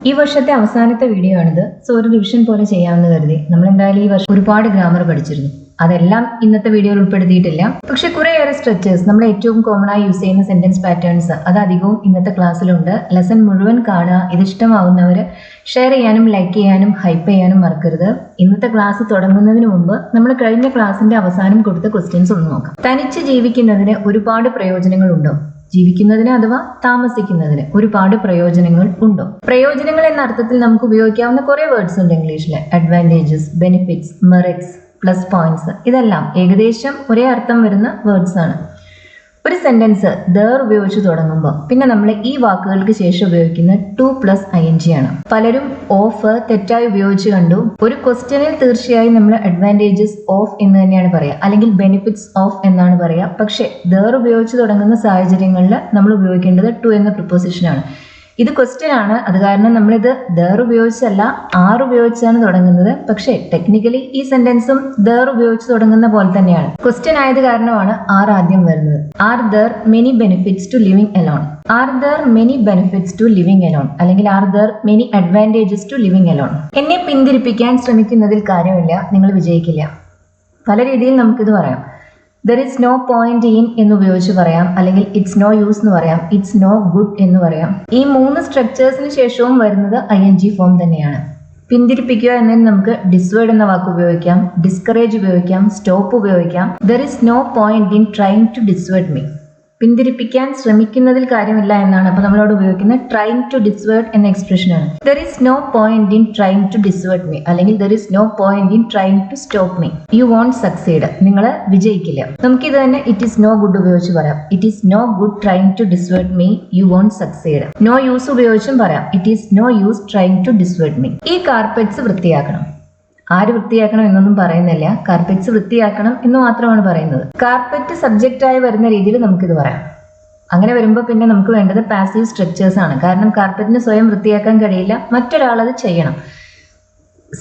ഈ വർഷത്തെ അവസാനത്തെ വീഡിയോ ആണിത്. സോ ഒരു റിവിഷൻ പോലെ ചെയ്യാമെന്ന് കരുതി. നമ്മൾ എന്തായാലും ഈ വർഷം ഒരുപാട് ഗ്രാമർ പഠിച്ചിരുന്നു. അതെല്ലാം ഇന്നത്തെ വീഡിയോയിൽ ഉൾപ്പെടുത്തിയിട്ടില്ല. പക്ഷെ കുറേയേറെ സ്ട്രെച്ചേഴ്സ്, നമ്മൾ ഏറ്റവും കോമൺ ആയി യൂസ് ചെയ്യുന്ന സെന്റൻസ് പാറ്റേൺസ്, അത് അധികവും ഇന്നത്തെ ക്ലാസ്സിലുണ്ട്. ലെസൺ മുഴുവൻ കാണുക. ഇത് ഇഷ്ടമാവുന്നവർ ഷെയർ ചെയ്യാനും ലൈക്ക് ചെയ്യാനും ഹൈപ്പ് ചെയ്യാനും മറക്കരുത്. ഇന്നത്തെ ക്ലാസ് തുടങ്ങുന്നതിന് മുമ്പ് നമ്മൾ കഴിഞ്ഞ ക്ലാസ്സിന്റെ അവസാനം കൊടുത്ത ക്വസ്റ്റ്യൻസ് ഒന്ന് നോക്കാം. തനിച്ച് ജീവിക്കുന്നതിന് ഒരുപാട് പ്രയോജനങ്ങളുണ്ടോ? ജീവിക്കുന്നതിന് അഥവാ താമസിക്കുന്നതിന് ഒരുപാട് പ്രയോജനങ്ങൾ ഉണ്ടോ? പ്രയോജനങ്ങൾ എന്ന അർത്ഥത്തിൽ നമുക്ക് ഉപയോഗിക്കാവുന്ന കുറെ വേർഡ്സ് ഉണ്ട് ഇംഗ്ലീഷിൽ. Advantages, benefits, merits, plus points, ഇതെല്ലാം ഏകദേശം ഒരേ അർത്ഥം വരുന്ന വേർഡ്സ് ആണ്. ഒരു സെന്റൻസ് ദർ ഉപയോഗിച്ച് തുടങ്ങുമ്പോൾ പിന്നെ നമ്മൾ ഈ വാക്കുകൾക്ക് ശേഷം ഉപയോഗിക്കുന്ന ടു പ്ലസ് ING ആണ്. പലരും ഓഫ് തെറ്റായി ഉപയോഗിച്ച് കണ്ടു. ഒരു ക്വസ്റ്റ്യനിൽ തീർച്ചയായും നമ്മൾ അഡ്വാൻറ്റേജസ് ഓഫ് എന്ന് തന്നെയാണ് പറയുക, അല്ലെങ്കിൽ ബെനിഫിറ്റ്സ് ഓഫ് എന്നാണ് പറയുക. പക്ഷെ ദർ ഉപയോഗിച്ച് തുടങ്ങുന്ന സാഹചര്യങ്ങളിൽ നമ്മൾ ഉപയോഗിക്കേണ്ടത് ടു എന്ന പ്രിപ്പോസിഷനാണ്. ഇത് ക്വസ്റ്റ്യൻ ആണ്, അത് കാരണം നമ്മളിത് ദർ ഉപയോഗിച്ചല്ല ആർ ഉപയോഗിച്ചാണ് തുടങ്ങുന്നത്. പക്ഷേ ടെക്നിക്കലി ഈ സെന്റൻസും ദർ ഉപയോഗിച്ച് തുടങ്ങുന്ന പോലെ തന്നെയാണ്. ക്വസ്റ്റ്യൻ ആയത് കാരണമാണ് ആർ ആദ്യം വരുന്നത്. Are there many benefits to living alone? Are there many benefits to living alone, അല്ലെങ്കിൽ are there many advantages to living alone? എന്നെ പിന്തിരിപ്പിക്കാൻ ശ്രമിക്കുന്നതിൽ കാര്യമില്ല, നിങ്ങൾ വിജയിക്കില്ല. പല രീതിയിൽ നമുക്കിത് പറയാം. There is no point in എന്ന് ഉപയോഗിച്ച് പറയാം, അല്ലെങ്കിൽ ഇറ്റ്സ് നോ യൂസ് എന്ന് പറയാം, ഇറ്റ്സ് നോ ഗുഡ് എന്ന് പറയാം. ഈ മൂന്ന് സ്ട്രക്ചേഴ്സിന് ശേഷവും വരുന്നത് ING ഫോം തന്നെയാണ്. പിന്തിരിപ്പിക്കുക എന്നതിന് നമുക്ക് ഡിസ്വേർഡ് എന്ന വാക്ക് ഉപയോഗിക്കാം, ഡിസ്കറേജ് ഉപയോഗിക്കാം, സ്റ്റോപ്പ് ഉപയോഗിക്കാം. There is no point in trying to dissuade me. പിന്തിരിപ്പിക്കാൻ ശ്രമിക്കുന്നതിൽ കാര്യമില്ല എന്നാണ്. അപ്പോൾ നമ്മളോട് ഉപയോഗിക്കുന്ന ട്രൈങ് ടു ഡിസ്വേർഡ് എന്ന എക്സ്പ്രഷൻ ആണ്. There is no point in trying to dissuade me, അല്ലെങ്കിൽ there is no point in trying to stop me. You won't succeed, നിങ്ങൾ വിജയിക്കില്ല. നമുക്കിത് തന്നെ ഇറ്റ് ഈസ് നോ ഗുഡ് ഉപയോഗിച്ച് പറയാം. It is no good trying to dissuade me, you won't succeed. No use ഉപയോഗിച്ചും പറയാം. It is no use trying to dissuade me. ഈ carpets വൃത്തിയാക്കണം. ആര് വൃത്തിയാക്കണം എന്നൊന്നും പറയുന്നില്ല, കാർപ്പറ്റ്സ് വൃത്തിയാക്കണം എന്ന് മാത്രമാണ് പറയുന്നത്. കാർപ്പറ്റ് സബ്ജക്റ്റായി വരുന്ന രീതിയിൽ നമുക്കിത് പറയാം. അങ്ങനെ വരുമ്പോൾ പിന്നെ നമുക്ക് വേണ്ടത് പാസീവ് സ്ട്രക്ചേഴ്സ് ആണ്. കാരണം കാർപ്പറ്റിന് സ്വയം വൃത്തിയാക്കാൻ കഴിയില്ല, മറ്റൊരാളത് ചെയ്യണം.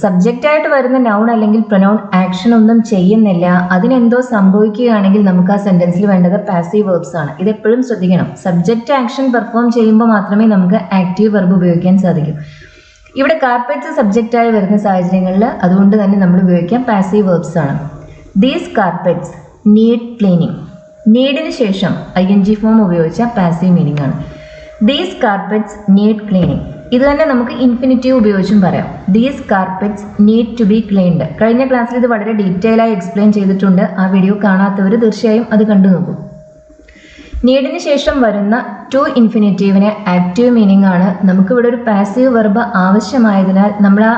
സബ്ജക്റ്റായിട്ട് വരുന്ന നൗൺ അല്ലെങ്കിൽ പ്രൊനൗൺ ആക്ഷൻ ഒന്നും ചെയ്യുന്നില്ല, അതിനെന്തോ സംഭവിക്കുകയാണെങ്കിൽ നമുക്ക് ആ സെന്റൻസിൽ വേണ്ടത് പാസീവ് വെർബ്സ് ആണ്. ഇതെപ്പോഴും ശ്രദ്ധിക്കണം. സബ്ജക്റ്റ് ആക്ഷൻ പെർഫോം ചെയ്യുമ്പോൾ മാത്രമേ നമുക്ക് ആക്റ്റീവ് വെർബ് ഉപയോഗിക്കാൻ സാധിക്കൂ. ഇവിടെ കാർപ്പറ്റ്സ് സബ്ജക്റ്റായി വരുന്ന സാഹചര്യങ്ങളിൽ അതുകൊണ്ട് തന്നെ നമ്മൾ ഉപയോഗിക്കാം പാസീവ് വെർബ്സ് ആണ്. These carpets need cleaning. നീഡിന് ശേഷം ING ഫോം ഉപയോഗിച്ച പാസീവ് മീനിങ് ആണ്. These carpets need cleaning. ഇത് തന്നെ നമുക്ക് ഇൻഫിനിറ്റീവ് ഉപയോഗിച്ചും പറയാം. These carpets need to be cleaned. കഴിഞ്ഞ ക്ലാസ്സിൽ ഇത് വളരെ ഡീറ്റെയിൽ ആയി എക്സ്പ്ലെയിൻ ചെയ്തിട്ടുണ്ട്. ആ വീഡിയോ കാണാത്തവർ തീർച്ചയായും അത് കണ്ടു നോക്കൂ. നീഡിന് ശേഷം വരുന്ന ടു ഇൻഫിനിറ്റീവിന് ആക്റ്റീവ് മീനിങ് ആണ്. നമുക്കിവിടെ ഒരു പാസീവ് വെർബ് ആവശ്യമായതിനാൽ നമ്മൾ ആ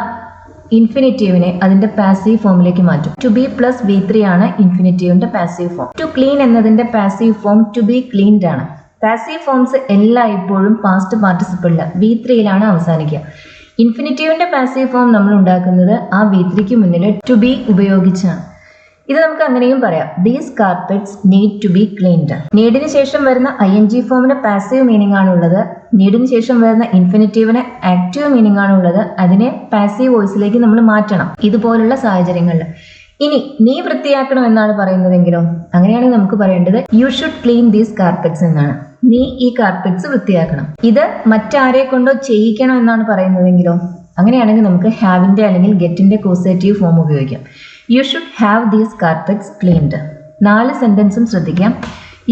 ഇൻഫിനിറ്റീവിനെ അതിന്റെ പാസീവ് ഫോമിലേക്ക് മാറ്റും. ടു ബി പ്ലസ് V3 ആണ് ഇൻഫിനിറ്റീവിന്റെ പാസീവ് ഫോം. ടു ക്ലീൻ എന്നതിന്റെ passive form to be cleaned ആണ്. പാസീവ് ഫോംസ് എല്ലായ്പ്പോഴും പാസ്റ്റ് പാർട്ടിസിപ്പിളിൽ V3യിലാണ് അവസാനിക്കുക. ഇൻഫിനിറ്റീവിന്റെ പാസീവ് ഫോം നമ്മൾ ഉണ്ടാക്കുന്നത് ആ V3ക്ക് മുന്നിൽ ടു ബി ഉപയോഗിച്ചാണ്. ഇത് നമുക്ക് അങ്ങനെയും പറയാം. These carpets need to be cleaned. നീഡിന് ശേഷം വരുന്ന ING ഫോമിന് പാസീവ് മീനിങ് ആണുള്ളത്. നീഡിന് ശേഷം വരുന്ന ഇൻഫിനിറ്റീവിന് ആക്റ്റീവ് മീനിങ് ആണുള്ളത്. അതിനെ പാസീവ് വോയിസിലേക്ക് നമ്മൾ മാറ്റണം ഇതുപോലുള്ള സാഹചര്യങ്ങളിൽ. ഇനി നീ വൃത്തിയാക്കണം എന്നാണ് പറയുന്നതെങ്കിലോ, അങ്ങനെയാണെങ്കിൽ നമുക്ക് പറയേണ്ടത് you should clean these carpets എന്നാണ്. നീ ഈ കാർപ്പറ്റ്സ് വൃത്തിയാക്കണം. ഇത് മറ്റാരെ കൊണ്ടോ ചെയ്യിക്കണം എന്നാണ് പറയുന്നതെങ്കിലോ, അങ്ങനെയാണെങ്കിൽ നമുക്ക് ഹാവിന്റെ അല്ലെങ്കിൽ ഗെറ്റിന്റെ കോസേറ്റീവ് ഫോം ഉപയോഗിക്കാം. You should have these carpets cleaned. 4 സെന്റൻസും ശ്രദ്ധിക്കാം.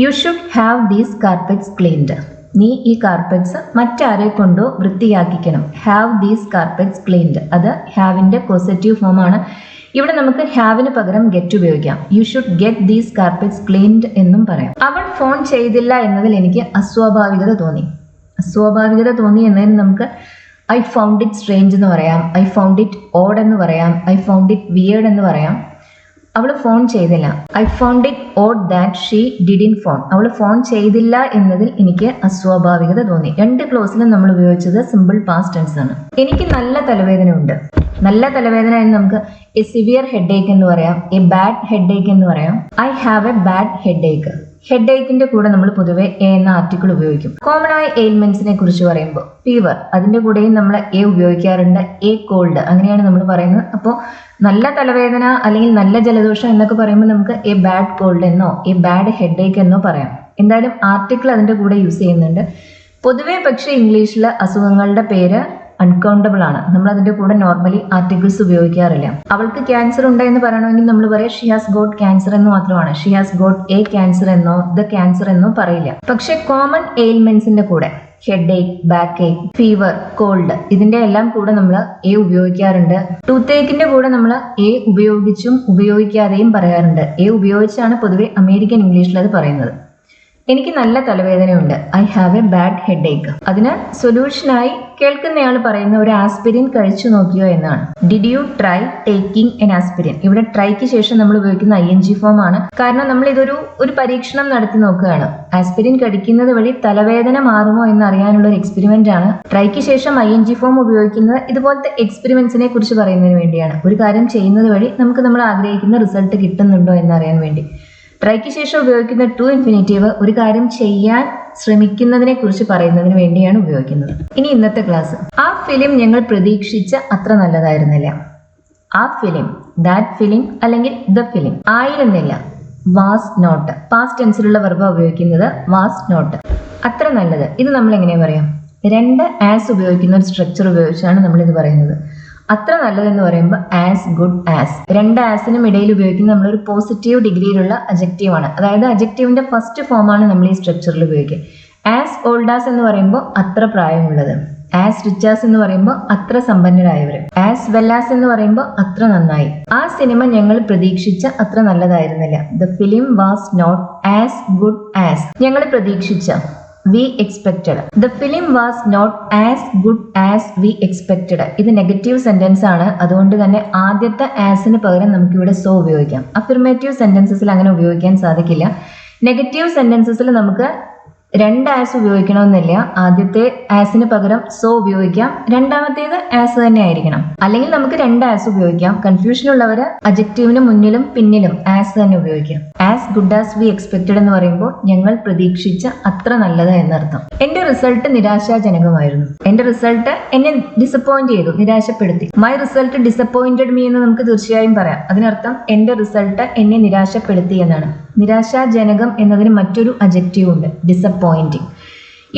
You should have these carpets cleaned. നീ ഈ കാർപ്പറ്റ്സ് മറ്റാരെ കൊണ്ടോ വൃത്തിയാക്കിക്കണം. ഹാവ് ദീസ് കാർപ്പറ്റ്സ് ക്ലീൻഡ്, അത് ഹാവിന്റെ പോസിറ്റീവ് ഫോം ആണ്. ഇവിടെ നമുക്ക് ഹാവിന് പകരം ഗെറ്റ് ഉപയോഗിക്കാം. You should get these carpets cleaned എന്നും പറയാം. അവൾ ഫോൺ ചെയ്തില്ല എന്നതിൽ എനിക്ക് അസ്വാഭാവികത തോന്നി. അസ്വാഭാവികത തോന്നി എന്നതിന് നമുക്ക് ഐ ഫൗണ്ട് ഇറ്റ് സ്ട്രേഞ്ച് എന്ന് പറയാം, ഐ ഫൗണ്ട് ഇറ്റ് ഓഡ് എന്ന് പറയാം, ഐ ഫൗണ്ട് ഇറ്റ് വിയേർഡ് എന്ന് പറയാം. അവൾ ഫോൺ ചെയ്തില്ല. I found it odd that she didn't phone. അവൾ ഫോൺ ചെയ്തില്ല എന്നതിൽ എനിക്ക് അസ്വാഭാവികത തോന്നി. 2 ക്ലോസിലും നമ്മൾ ഉപയോഗിച്ചത് സിമ്പിൾ പാസ്റ്റ് ടെൻസ് ആണ്. എനിക്ക് നല്ല തലവേദന ഉണ്ട്. നല്ല തലവേദന എന്ന് നമുക്ക് എ സിവിയർ ഹെഡ് ഏക്ക് എന്ന് പറയാം, എ ബാഡ് ഹെഡ് ഏക്ക് എന്ന് പറയാം. I have a bad headache. ഹെഡ് ഏക്കിന്റെ കൂടെ നമ്മൾ പൊതുവെ എ എന്ന ആർട്ടിക്കിൾ ഉപയോഗിക്കും. കോമൺ ആയ എയിൽമെന്റ്സിനെ കുറിച്ച് പറയുമ്പോൾ ഫീവർ, അതിന്റെ കൂടെയും നമ്മൾ എ ഉപയോഗിക്കാറുണ്ട്. എ കോൾഡ്, അങ്ങനെയാണ് നമ്മൾ പറയുന്നത്. അപ്പോൾ നല്ല തലവേദന അല്ലെങ്കിൽ നല്ല ജലദോഷം എന്നൊക്കെ പറയുമ്പോൾ നമുക്ക് എ ബാഡ് കോൾഡ് എന്നോ എ ബാഡ് ഹെഡ് ഏക്ക് എന്നോ പറയാം. എന്തായാലും ആർട്ടിക്കിൾ അതിന്റെ കൂടെ യൂസ് ചെയ്യുന്നുണ്ട്. പൊതുവെ പക്ഷേ ഇംഗ്ലീഷിൽ അസുഖങ്ങളുടെ പേര് അൺകൗണ്ടബിൾ ആണ്. നമ്മൾ അതിന്റെ കൂടെ നോർമലി ആർട്ടിക്കിൾസ് ഉപയോഗിക്കാറില്ല. അവൾക്ക് ക്യാൻസർ ഉണ്ടെന്ന് പറയണമെങ്കിൽ നമ്മൾ പറയാം ഷി ഹാസ് ഗോട്ട് ക്യാൻസർ എന്ന് മാത്രമാണ്. She has got A cancer എന്നോ ദ ക്യാൻസർ എന്നോ പറയില്ല. പക്ഷെ കോമൺ എയിൽമെന്റ്സിന്റെ കൂടെ ഹെഡ് ഏക്ക്, ബാക്ക് ഏക്ക്, ഫീവർ, കോൾഡ് ഇതിന്റെ എല്ലാം കൂടെ നമ്മൾ എ ഉപയോഗിക്കാറുണ്ട്. ടൂത്ത് ഏക്കിന്റെ കൂടെ നമ്മൾ എ ഉപയോഗിച്ചും ഉപയോഗിക്കാതെയും പറയാറുണ്ട്. എ ഉപയോഗിച്ചാണ് പൊതുവെ അമേരിക്കൻ ഇംഗ്ലീഷിൽ അത് പറയുന്നത്. എനിക്ക് നല്ല തലവേദനയുണ്ട്. I have a bad headache. അതിന് സൊല്യൂഷനായി കേൾക്കുന്നയാൾ പറയുന്ന ഒരു ആസ്പിരിൻ കഴിച്ചു നോക്കിയോ എന്നാണ്. Did you try taking an aspirin? ഇവിടെ ട്രൈക്ക് ശേഷം നമ്മൾ ഉപയോഗിക്കുന്ന ING ഫോം ആണ്. കാരണം നമ്മൾ ഇതൊരു പരീക്ഷണം നടത്തി നോക്കുകയാണ്. ആസ്പിരിൻ കഴിക്കുന്നത് വഴി തലവേദന മാറുമോ എന്ന് അറിയാനുള്ള ഒരു എക്സ്പെരിമെന്റ് ആണ്. ട്രൈക്ക് ശേഷം ING ഫോം ഉപയോഗിക്കുന്നത് ഇതുപോലത്തെ എക്സ്പെരിമെന്റ്സിനെ കുറിച്ച് പറയുന്നതിന് വേണ്ടിയാണ്. ഒരു കാര്യം ചെയ്യുന്നത് വഴി നമുക്ക് നമ്മൾ ആഗ്രഹിക്കുന്ന റിസൾട്ട് കിട്ടുന്നുണ്ടോ എന്നറിയാൻ വേണ്ടി. ട്രൈക്ക് ശേഷം ഉപയോഗിക്കുന്ന ടു ഇൻഫിനിറ്റീവ് ഒരു കാര്യം ചെയ്യാൻ ശ്രമിക്കുന്നതിനെ കുറിച്ച് പറയുന്നതിന് വേണ്ടിയാണ് ഉപയോഗിക്കുന്നത്. ഇനി ഇന്നത്തെ ക്ലാസ്. ആ ഫിലിം ഞങ്ങൾ പ്രതീക്ഷിച്ച അത്ര നല്ലതായിരുന്നില്ല. ആ ഫിലിം, ദാറ്റ് ഫിലിം അല്ലെങ്കിൽ ദ ഫിലിം ആയിരുന്നില്ല. Was not. പാസ്റ്റ് ടെൻസിലുള്ള വെർബ് ഉപയോഗിക്കുന്നത് വാസ് നോട്ട്. അത്ര നല്ലത്. ഇത് നമ്മൾ എങ്ങനെയാ പറയാം? രണ്ട് ആസ് ഉപയോഗിക്കുന്ന ഒരു സ്ട്രക്ചർ ഉപയോഗിച്ചാണ് നമ്മൾ ഇത് പറയുന്നത്. അത്ര നല്ലതെന്ന് പറയുമ്പോൾ ആസ് ഗുഡ് ആസ്. രണ്ട് ആസിനും ഇടയിൽ ഉപയോഗിക്കുന്ന നമ്മളൊരു പോസിറ്റീവ് ഡിഗ്രിയിലുള്ള അജക്റ്റീവ് ആണ്. അതായത് അജക്റ്റീവിന്റെ ഫസ്റ്റ് ഫോമാണ് നമ്മൾ ഈ സ്ട്രക്ചറിൽ ഉപയോഗിക്കുക. ആസ് ഓൾഡ് ആസ് എന്ന് പറയുമ്പോൾ അത്ര പ്രായമുള്ളത്. ആസ് റിച്ചാസ് എന്ന് പറയുമ്പോൾ അത്ര സമ്പന്നരായവർ. ആസ് വെല്ലാസ് എന്ന് പറയുമ്പോൾ അത്ര നന്നായി. ആ സിനിമ ഞങ്ങൾ പ്രതീക്ഷിച്ച അത്ര നല്ലതായിരുന്നില്ല. The film was not as good as. ഞങ്ങൾ പ്രതീക്ഷിച്ച we expected. The film was not as good as we expected. ഇത് നെഗറ്റീവ് സെന്റൻസ് ആണ്. അതുകൊണ്ട് തന്നെ ആദ്യത്തെ ആസിന് പകരം നമുക്കിവിടെ സോ ഉപയോഗിക്കാം. അഫിർമേറ്റീവ് സെന്റൻസസിൽ അങ്ങനെ ഉപയോഗിക്കാൻ സാധിക്കില്ല. നെഗറ്റീവ് സെന്റൻസസിൽ നമുക്ക് രണ്ട് ആസ് ഉപയോഗിക്കണമെന്നില്ല. ആദ്യത്തെ ആസിന് പകരം സോ ഉപയോഗിക്കാം. രണ്ടാമത്തേത് ആസ് തന്നെ ആയിരിക്കണം. അല്ലെങ്കിൽ നമുക്ക് രണ്ട് ആസ് ഉപയോഗിക്കാം. കൺഫ്യൂഷൻ ഉള്ളവര് അജക്റ്റീവിന് മുന്നിലും പിന്നിലും ആസ് തന്നെ ഉപയോഗിക്കാം. As good as we expected എന്ന് പറയുമ്പോൾ ഞങ്ങൾ പ്രതീക്ഷിച്ച അത്ര നല്ലത് എന്നർത്ഥം. എന്റെ റിസൾട്ട് നിരാശാജനകമായിരുന്നു. എന്റെ റിസൾട്ട് എന്നെ ഡിസപ്പോയിന്റ് ചെയ്തു, നിരാശപ്പെടുത്തി. മൈ റിസൾട്ട് ഡിസപ്പോയിന്റഡ് മീ എന്ന് നമുക്ക് തീർച്ചയായും പറയാം. അതിനർത്ഥം എന്റെ റിസൾട്ട് എന്നെ നിരാശപ്പെടുത്തി എന്നാണ്. നിരാശാജനകം എന്നതിന് മറ്റൊരു അജക്റ്റീവ് ഉണ്ട്, ഡിസപ്പോയിന്റിങ്.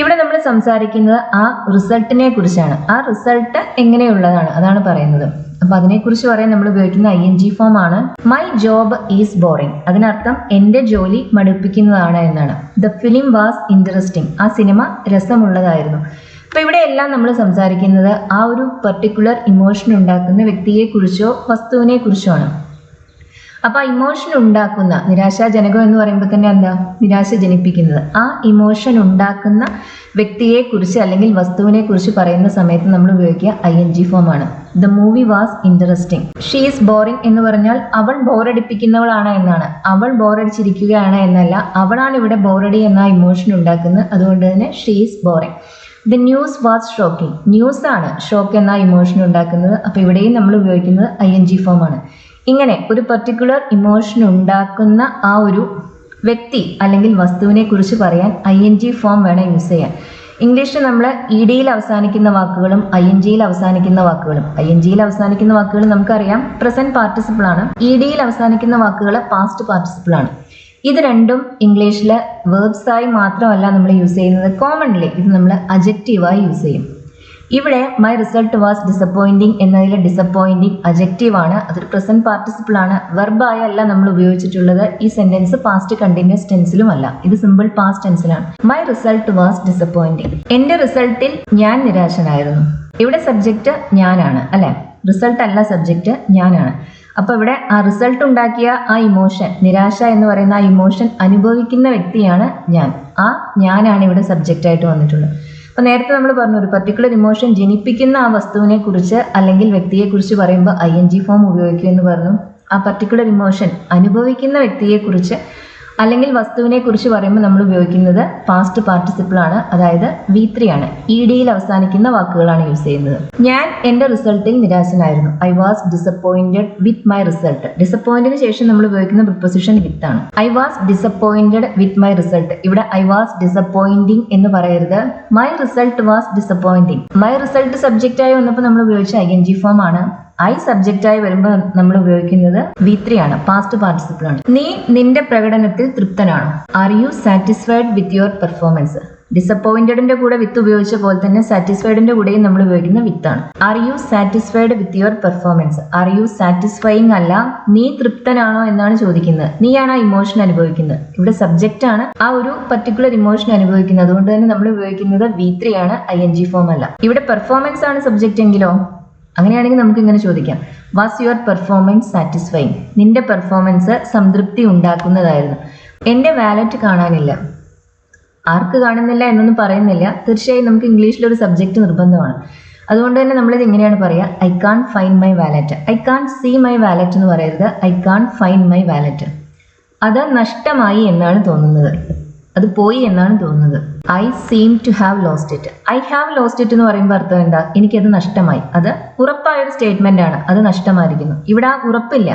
ഇവിടെ നമ്മൾ സംസാരിക്കുന്നത് ആ റിസൾട്ടിനെ കുറിച്ചാണ്. ആ റിസൾട്ട് എങ്ങനെയുള്ളതാണ് അതാണ് പറയുന്നത്. അപ്പൊ അതിനെക്കുറിച്ച് പറയാൻ നമ്മൾ ഉപയോഗിക്കുന്ന ING ഫോം ആണ്. My job is boring. അതിനർത്ഥം എന്റെ ജോലി മടുപ്പിക്കുന്നതാണ് എന്നാണ്. The film was interesting. ആ സിനിമ രസമുള്ളതായിരുന്നു. അപ്പൊ ഇവിടെ എല്ലാം നമ്മൾ സംസാരിക്കുന്നത് ആ ഒരു പർട്ടിക്കുലർ ഇമോഷൻ ഉണ്ടാക്കുന്ന വ്യക്തിയെ കുറിച്ചോ വസ്തുവിനെ കുറിച്ചോ ആണ്. അപ്പൊ ആ ഇമോഷൻ ഉണ്ടാക്കുന്ന, നിരാശാജനകം എന്ന് പറയുമ്പോൾ തന്നെ എന്താ? നിരാശ ജനിപ്പിക്കുന്നത്. ആ ഇമോഷൻ ഉണ്ടാക്കുന്ന വ്യക്തിയെ കുറിച്ച് അല്ലെങ്കിൽ വസ്തുവിനെ കുറിച്ച് പറയുന്ന സമയത്ത് നമ്മൾ ഉപയോഗിക്കുക ING ഫോം ആണ്. The movie was interesting. She is boring എന്ന് പറഞ്ഞാൽ അവൾ ബോറടിപ്പിക്കുന്നവളാണ് എന്നാണ്. അവൾ ബോറടിച്ചിരിക്കുകയാണ് എന്നല്ല, അവളാണ് ഇവിടെ ബോറടി എന്ന ഇമോഷൻ ഉണ്ടാക്കുന്നത്. അതുകൊണ്ട് തന്നെ she is boring. The news was shocking. News ആണ് ഷോക്ക് എന്ന ഇമോഷൻ ഉണ്ടാക്കുന്നത്. അപ്പൊ ഇവിടെയും നമ്മൾ ഉപയോഗിക്കുന്നത് ING ഫോം ആണ്. ഇങ്ങനെ ഒരു പർട്ടിക്കുലർ ഇമോഷൻ ഉണ്ടാക്കുന്ന ആ ഒരു വ്യക്തി അല്ലെങ്കിൽ വസ്തുവിനെ കുറിച്ച് പറയാൻ ING ഫോം വേണം യൂസ് ചെയ്യാൻ. ഇംഗ്ലീഷിൽ നമ്മൾ EDയിൽ അവസാനിക്കുന്ന വാക്കുകളും INGയിൽ അവസാനിക്കുന്ന വാക്കുകളും. INGയിൽ അവസാനിക്കുന്ന വാക്കുകൾ നമുക്കറിയാം പ്രസന്റ് പാർട്ടിസിപ്പിൾ ആണ്. EDയിൽ അവസാനിക്കുന്ന വാക്കുകൾ പാസ്റ്റ് പാർട്ടിസിപ്പിൾ ആണ്. ഇത് രണ്ടും ഇംഗ്ലീഷിലെ വേർബ്സ് ആയി മാത്രമല്ല നമ്മൾ യൂസ് ചെയ്യുന്നത്. കോമൺലി ഇത് നമ്മൾ അജക്റ്റീവായി യൂസ് ചെയ്യും. ഇവിടെ മൈ റിസൾട്ട് വാസ് ഡിസപ്പോയിന്റിംഗ് എന്നതിലെ ഡിസപ്പോയിന്റിംഗ് അജക്റ്റീവ് ആണ്. അതൊരു പ്രസന്റ് പാർട്ടിസിപ്പിൾ ആണ്. വെർബായി അല്ല നമ്മൾ ഉപയോഗിച്ചിട്ടുള്ളത്. ഈ സെന്റൻസ് പാസ്റ്റ് കണ്ടിന്യൂസ് ടെൻസിലും അല്ല, ഇത് സിമ്പിൾ പാസ്റ്റ് ടെൻസിലാണ്. My result was disappointing. എന്റെ റിസൾട്ടിൽ ഞാൻ നിരാശനായിരുന്നു. ഇവിടെ സബ്ജക്റ്റ് ഞാനാണ് അല്ലെ, റിസൾട്ട് അല്ല സബ്ജക്റ്റ്, ഞാനാണ്. അപ്പൊ ഇവിടെ ആ റിസൾട്ട് ഉണ്ടാക്കിയ ആ ഇമോഷൻ, നിരാശ എന്ന് പറയുന്ന ആ ഇമോഷൻ അനുഭവിക്കുന്ന വ്യക്തിയാണ് ഞാൻ. ആ ഞാനാണ് ഇവിടെ സബ്ജക്റ്റ് ആയിട്ട് വന്നിട്ടുള്ളത്. അപ്പൊ നേരത്തെ നമ്മൾ പറഞ്ഞു ഒരു പർട്ടിക്കുലർ ഇമോഷൻ ജനിപ്പിക്കുന്ന ആ വസ്തുവിനെ കുറിച്ച് അല്ലെങ്കിൽ വ്യക്തിയെ കുറിച്ച് പറയുമ്പോൾ ING ഫോം ഉപയോഗിക്കുക എന്ന് പറഞ്ഞു. ആ പർട്ടിക്കുലർ ഇമോഷൻ അനുഭവിക്കുന്ന വ്യക്തിയെ കുറിച്ച് അല്ലെങ്കിൽ വസ്തുവിനെ കുറിച്ച് പറയുമ്പോൾ നമ്മൾ ഉപയോഗിക്കുന്നത് പാസ്റ്റ് പാർട്ടിസിപ്പിൾ ആണ്. അതായത് V3 ആണ്. EDയിൽ അവസാനിക്കുന്ന വാക്കുകളാണ് യൂസ് ചെയ്യുന്നത്. ഞാൻ എന്റെ റിസൾട്ടിൽ നിരാശനായിരുന്നു. I was disappointed with my result. ഡിസപ്പോയിന്റിന് ശേഷം നമ്മൾ ഉപയോഗിക്കുന്ന പ്രിപ്പോസിഷൻ വിത്ത് ആണ്. I was disappointed with my result. ഇവിടെ ഐ വാസ് ഡിസപ്പോയിന്റിംഗ് എന്ന് പറയരുത്. My result was disappointing. My result subject ആയി വന്നപ്പോൾ നമ്മൾ ഉപയോഗിച്ച ING ഫോം ആണ്. ഐ സബ്ജക്റ്റ് ആയി വരുമ്പോൾ നമ്മൾ ഉപയോഗിക്കുന്നത് V3 ആണ്, പാസ്റ്റ് പാർട്ടിസിപ്പിൾ ആണ്. നീ നിന്റെ പ്രകടനത്തിൽ തൃപ്തനാണോ? Are you satisfied with your performance? ഡിസപ്പോയിന്റഡിന്റെ കൂടെ വിത്ത് ഉപയോഗിച്ച പോലെ തന്നെ സാറ്റിസ്ഫൈഡിന്റെ കൂടെയും നമ്മൾ ഉപയോഗിക്കുന്ന വിത്താണ്. R you satisfied with your performance? Are you satisfying അല്ല, നീ തൃപ്തനാണോ എന്നാണ് ചോദിക്കുന്നത്. നീയാണ് ആ ഇമോഷൻ അനുഭവിക്കുന്നത്. ഇവിടെ സബ്ജക്റ്റ് ആണ് ആ ഒരു പർട്ടിക്കുലർ ഇമോഷൻ അനുഭവിക്കുന്നത്. അതുകൊണ്ട് തന്നെ നമ്മൾ ഉപയോഗിക്കുന്നത് V3 ആണ്, ING ഫോം അല്ല. ഇവിടെ പെർഫോമൻസ് ആണ് സബ്ജക്റ്റ് എങ്കിലോ അങ്ങനെയാണെങ്കിൽ നമുക്ക് ഇങ്ങനെ ചോദിക്കാം, വാസ് യുവർ പെർഫോമൻസ് സാറ്റിസ്ഫൈങ്? നിന്റെ പെർഫോമൻസ് സംതൃപ്തി ഉണ്ടാക്കുന്നതായിരുന്നു. എൻ്റെ വാലറ്റ് കാണാനില്ല. ആർക്ക് കാണുന്നില്ല എന്നൊന്നും പറയുന്നില്ല. തീർച്ചയായും നമുക്ക് ഇംഗ്ലീഷിൽ ഒരു സബ്ജക്റ്റ് നിർബന്ധമാണ്. അതുകൊണ്ട് തന്നെ നമ്മളിത് ഇങ്ങനെയാണ് പറയുക, I can't find my wallet. I can't see my wallet എന്ന് പറയരുത്, I can't find my wallet. അത് നഷ്ടമായി എന്നാണ് തോന്നുന്നത്, അത് പോയി എന്നാണ് തോന്നുന്നത്. I seem to have lost it. I have lost it എന്ന് പറയുമ്പോൾ അർത്ഥം എന്താ? എനിക്കത് നഷ്ടമായി. അത് ഉറപ്പായൊരു സ്റ്റേറ്റ്മെന്റ് ആണ്, അത് നഷ്ടമായിരിക്കുന്നു. ഇവിടെ ആ ഉറപ്പില്ല,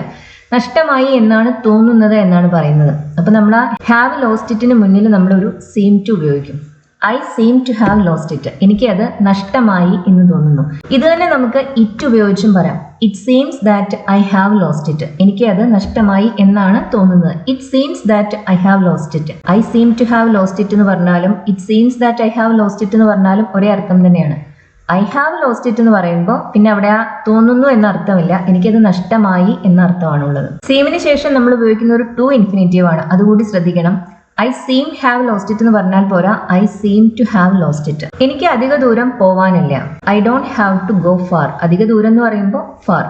നഷ്ടമായി എന്നാണ് തോന്നുന്നത് എന്നാണ് പറയുന്നത്. അപ്പൊ നമ്മൾ ആ ഹാവ് ലോസ്റ്റ് ഇറ്റിന് മുന്നിൽ നമ്മളൊരു സീം ടു ഉപയോഗിക്കും. I seem to have lost it. എനിക്ക് അത് നഷ്ടമായി എന്ന് തോന്നുന്നു. ഇത് തന്നെ നമുക്ക് ഇറ്റ് ഉപയോഗിച്ചും പറയാം. It seems that I have lost it. എനിക്ക് അത് നഷ്ടമായി എന്നാണ് തോന്നുന്നത്. It seems that I have lost it. I seem to have lost it എന്ന് പറഞ്ഞാലും it seems that I have lost it എന്ന് പറഞ്ഞാലും ഒരേ അർത്ഥം തന്നെയാണ്. ഐ ഹാവ് ലോസ്റ്റ് ഇറ്റ് എന്ന് പറയുമ്പോൾ പിന്നെ അവിടെ ആ തോന്നുന്നു എന്ന അർത്ഥമില്ല, എനിക്കത് നഷ്ടമായി എന്ന അർത്ഥമാണുള്ളത്. സീമിന് ശേഷം നമ്മൾ ഉപയോഗിക്കുന്ന ഒരു ടു ഇൻഫിനിറ്റീവ് ആണ്, അതുകൂടി ശ്രദ്ധിക്കണം. I seem have lost it എന്ന് പറഞ്ഞാൽ പോരാ, I seem to have lost it. എനിക്ക് അധിക ദൂരം പോവാനില്ല. I don't have to go far. അധിക ദൂരം എന്ന് പറയുമ്പോൾ ഫാർ.